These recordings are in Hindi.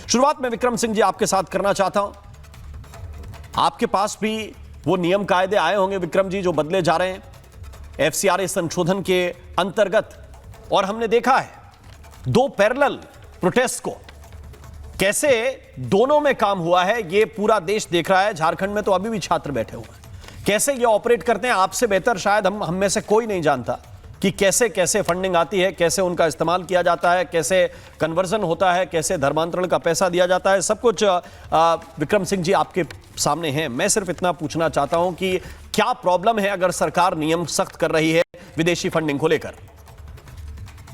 शुरुआत में विक्रम सिंह जी आपके साथ करना चाहता हूं। आपके पास भी वो नियम कायदे आए होंगे विक्रम जी जो बदले जा रहे हैं एफसीआरए संशोधन के अंतर्गत, और हमने देखा है दो पैरेलल प्रोटेस्ट को कैसे दोनों में काम हुआ है, ये पूरा देश देख रहा है। झारखंड में तो अभी भी छात्र बैठे हुए हैं, कैसे ये ऑपरेट करते हैं आपसे बेहतर शायद हम में से कोई नहीं जानता कि कैसे कैसे फंडिंग आती है, कैसे उनका इस्तेमाल किया जाता है, कैसे कन्वर्जन होता है, कैसे धर्मांतरण का पैसा दिया जाता है, सब कुछ विक्रम सिंह जी आपके सामने है। मैं सिर्फ इतना पूछना चाहता हूं कि क्या प्रॉब्लम है अगर सरकार नियम सख्त कर रही है विदेशी फंडिंग को लेकर?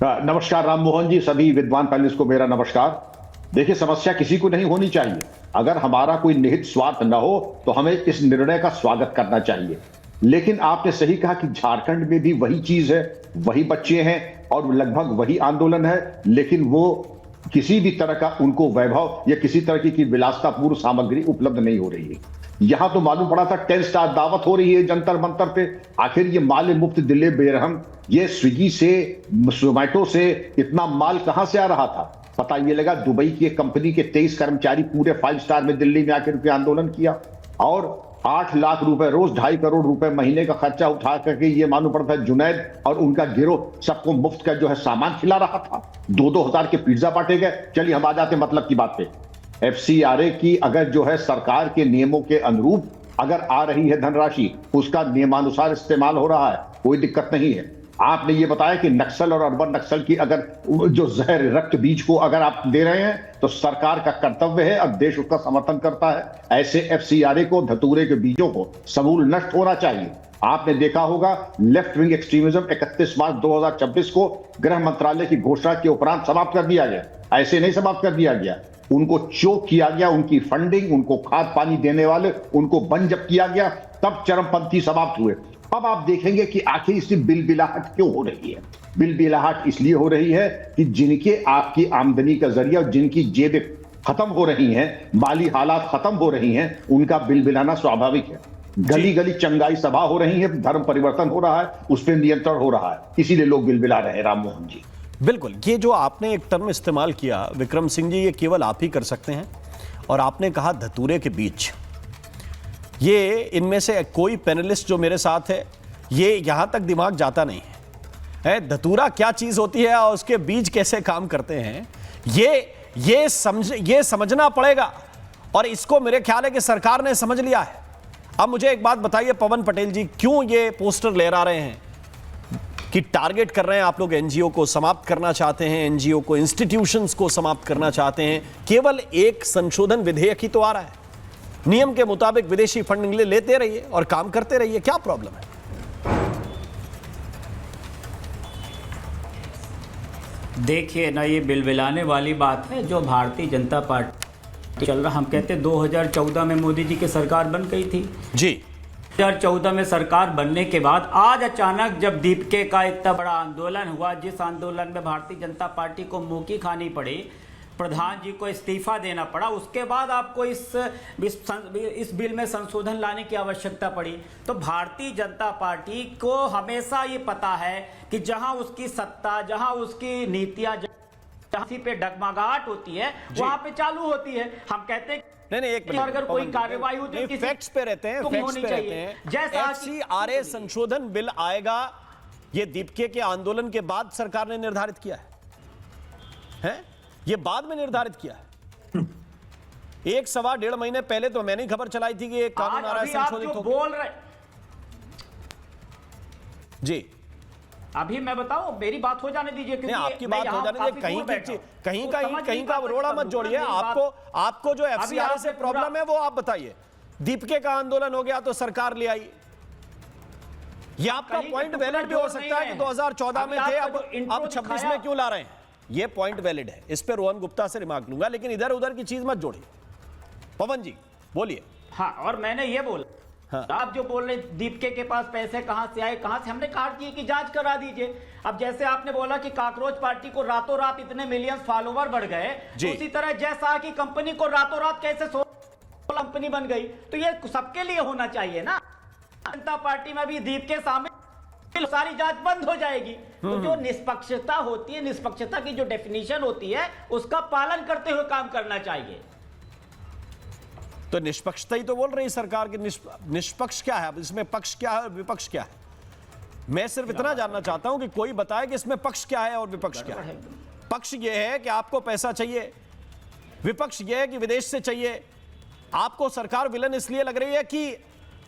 नमस्कार राम मोहन जी, सभी विद्वान पैनलिस्ट को मेरा नमस्कार। देखिए, समस्या किसी को नहीं होनी चाहिए। अगर हमारा कोई निहित स्वार्थ न हो तो हमें इस निर्णय का स्वागत करना चाहिए। लेकिन आपने सही कहा कि झारखंड में भी वही चीज है, वही बच्चे हैं और लगभग वही आंदोलन है, लेकिन वो किसी भी तरह का उनको वैभव या किसी तरह की विलासतापूर्ण सामग्री उपलब्ध नहीं हो रही है। यहां तो मालूम पड़ा था 10 स्टार दावत हो रही है जंतर मंतर पे। आखिर ये माल मुफ्त दिल्ली बेरहम, ये स्विगी से जोमैटो से इतना माल कहां से आ रहा था? पता ये लगा दुबई की एक कंपनी के 23 कर्मचारी पूरे 5 स्टार में दिल्ली में आकर आंदोलन किया और 8 लाख रुपए रोज, 2.5 करोड़ रुपए महीने का खर्चा उठा करके ये मालूम पड़ता है जुनैद और उनका गिरोह सबको मुफ्त का जो है सामान खिला रहा था। 2-2 हजार के पिज्जा बांटे गए। चलिए हम आ जाते मतलब की बात पे। एफसीआरए की अगर जो है सरकार के नियमों के अनुरूप अगर आ रही है धनराशि, उसका नियमानुसार इस्तेमाल हो रहा है, कोई दिक्कत नहीं है। आपने ये बताया कि नक्सल और अर्बन नक्सल की अगर जो जहर रक्त बीज को अगर आप दे रहे हैं तो सरकार का कर्तव्य है और देश उसका समर्थन करता है। ऐसे एफसीआरए को, धतूरे के बीजों को समूल नष्ट होना चाहिए। आपने देखा होगा लेफ्ट विंग एक्सट्रीमिज्म 31 मार्च 2026 को गृह मंत्रालय की घोषणा के उपरांत समाप्त कर दिया गया। ऐसे नहीं समाप्त कर दिया गया, उनको चोक किया गया, उनकी फंडिंग, उनको खाद पानी देने वाले उनको बंद जब किया गया, तब चरमपंथी समाप्त हुए। अब आप देखेंगे कि आखिर इसकी बिलबिलाहट क्यों हो रही है। बिलबिलाहट इसलिए हो रही है कि जिनके आपकी आमदनी का जरिया और जिनकी जेबें खत्म हो रही हैं, माली हालात खत्म हो रही हैं, उनका बिलबिलाना स्वाभाविक है। गली गली चंगाई सभा हो रही है, धर्म परिवर्तन हो रहा है, उस पर नियंत्रण हो रहा है, इसीलिए लोग बिलबिला रहे हैं। राम मोहन जी, बिल्कुल, ये जो आपने एक टर्म इस्तेमाल किया विक्रम सिंह जी, ये केवल आप ही कर सकते हैं। और आपने कहा धतूरे के बीच, ये इनमें से कोई पैनलिस्ट जो मेरे साथ है, ये यहां तक दिमाग जाता नहीं है धतूरा क्या चीज होती है और उसके बीज कैसे काम करते हैं, ये समझना पड़ेगा। और इसको मेरे ख्याल है कि सरकार ने समझ लिया है। अब मुझे एक बात बताइए पवन पटेल जी, क्यों ये पोस्टर लहरा रहे हैं कि टारगेट कर रहे हैं आप लोग एनजीओ को, समाप्त करना चाहते हैं एनजीओ को, इंस्टीट्यूशंस को समाप्त करना चाहते हैं? केवल एक संशोधन विधेयक ही तो आ रहा है, नियम के मुताबिक विदेशी फंडिंग लेते रहिए और काम करते रहिए, क्या प्रॉब्लम है? देखिए ना, ये बिलबिलाने वाली बात है जो भारतीय जनता पार्टी चल रहा। हम कहते 2014 में मोदी जी की सरकार बन गई थी जी। 2014 में सरकार बनने के बाद आज अचानक जब दीपके का इतना बड़ा आंदोलन हुआ, जिस आंदोलन में भारतीय जनता पार्टी को मुंह की खानी पड़ी, प्रधान जी को इस्तीफा देना पड़ा, उसके बाद आपको इस बिल में संशोधन लाने की आवश्यकता पड़ी। तो भारतीय जनता पार्टी को हमेशा ये पता है कि जहां उसकी सत्ता, जहां उसकी नीतियां, जहां पे डगमगाहट होती है वहां पे चालू होती है। हम कहते हैं नहीं, एक मिनट, अगर कोई कार्रवाई होती है फैक्ट्स पे रहते हैं, फैक्ट्स पे रहते हैं। जैसा एफसीआरए संशोधन बिल आएगा, ये दीपके के आंदोलन के बाद सरकार ने निर्धारित किया है, ये बाद में निर्धारित किया है। 1-1.5 महीने पहले तो मैंने खबर चलाई थी कि एक कानून आ रहा है संशोधित होकर। बोल रहे जी, अभी मैं बताऊं, मेरी बात हो जाने दीजिए, क्योंकि आपकी बात हो जाने दीजिए। कहीं का रोड़ा मत जोड़िए। आपको जो एफसीआरए से प्रॉब्लम है वो आप बताइए। दीपके का आंदोलन हो गया तो सरकार ले आई, ये आपका पॉइंट वैलिड भी हो सकता है कि 2014 में थे, अब 26 में क्यों ला रहे हैं, ये पॉइंट वैलिड है। इस पे रोहन गुप्ता से रिमार्क लूंगा, लेकिन इधर उधर की चीज मत जोड़िए। पवन जी बोलिए। हाँ, और मैंने ये बोला, हाँ। आप जो बोल रहे दीपके के पास पैसे कहां से आए, कहां से, हमने कहा कि जांच करा दीजिए। अब जैसे आपने बोला कि काकरोच पार्टी को रातों रात इतने मिलियन फॉलोवर बढ़ गए, तो उसी तरह जैसा की कंपनी को रातों रात कैसे कंपनी बन गई, तो ये सबके लिए होना चाहिए ना। जनता पार्टी में भी दीपके शामिल सारी जांच बंद हो जाएगी। तो जो निष्पक्षता होती है, निष्पक्षता की जो डेफिनेशन होती है, उसका पालन करते हुए काम करना चाहिए। तो निष्पक्षता ही तो बोल रही सरकार की। निष्पक्ष क्या है? अब इसमें पक्ष क्या है और विपक्ष क्या है? मैं सिर्फ इतना जानना चाहता हूं कि कोई बताए कि इसमें पक्ष क्या है और विपक्ष क्या है। पक्ष यह है कि आपको पैसा चाहिए, विपक्ष यह है कि विदेश से चाहिए। आपको सरकार विलन इसलिए लग रही है कि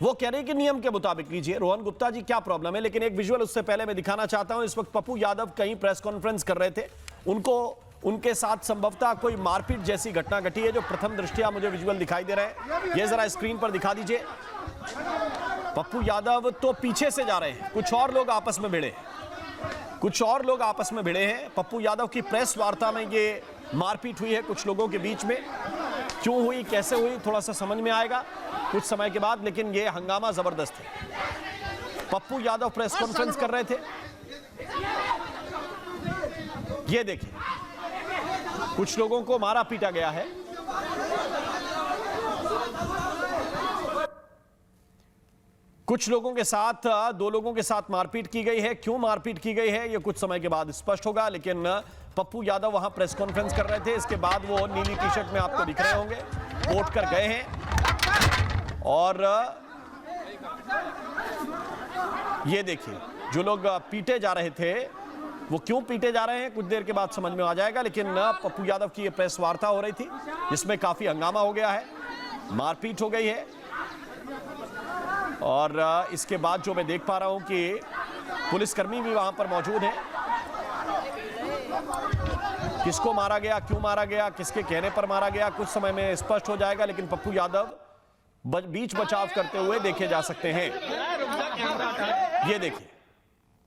वो कह रही है कि नियम के मुताबिक कीजिए। रोहन गुप्ता जी, क्या प्रॉब्लम है? लेकिन एक विजुअल उससे पहले मैं दिखाना चाहता हूं। इस वक्त पप्पू यादव कहीं प्रेस कॉन्फ्रेंस कर रहे थे, उनके साथ संभवतः कोई मारपीट जैसी घटना घटी है, जो प्रथम दृष्टया मुझे विजुअल दिखाई दे रहे हैं। ये जरा स्क्रीन पर दिखा दीजिए। पप्पू यादव तो पीछे से जा रहे हैं, कुछ और लोग आपस में भिड़े हैं। पप्पू यादव की प्रेस वार्ता में ये मारपीट हुई है कुछ लोगों के बीच में। क्यों हुई, कैसे हुई, थोड़ा सा समझ में आएगा कुछ समय के बाद, लेकिन ये हंगामा जबरदस्त है। पप्पू यादव प्रेस कॉन्फ्रेंस कर रहे थे। ये देखिए, कुछ लोगों को मारा पीटा गया है। कुछ लोगों के साथ, दो लोगों के साथ मारपीट की गई है। क्यों मारपीट की गई है ये कुछ समय के बाद स्पष्ट होगा, लेकिन पप्पू यादव वहां प्रेस कॉन्फ्रेंस कर रहे थे। इसके बाद वो नीली टी शर्ट में आपको दिख रहे होंगे, वोट कर गए हैं। और ये देखिए, जो लोग पीटे जा रहे थे वो क्यों पीटे जा रहे हैं कुछ देर के बाद समझ में आ जाएगा। लेकिन पप्पू यादव की ये प्रेस वार्ता हो रही थी जिसमें काफी हंगामा हो गया है, मारपीट हो गई है। और इसके बाद जो मैं देख पा रहा हूं कि पुलिसकर्मी भी वहां पर मौजूद हैं। किसको मारा गया, क्यों मारा गया, किसके कहने पर मारा गया, कुछ समय में स्पष्ट हो जाएगा। लेकिन पप्पू यादव बीच बचाव करते हुए देखे जा सकते हैं। ये देखिए,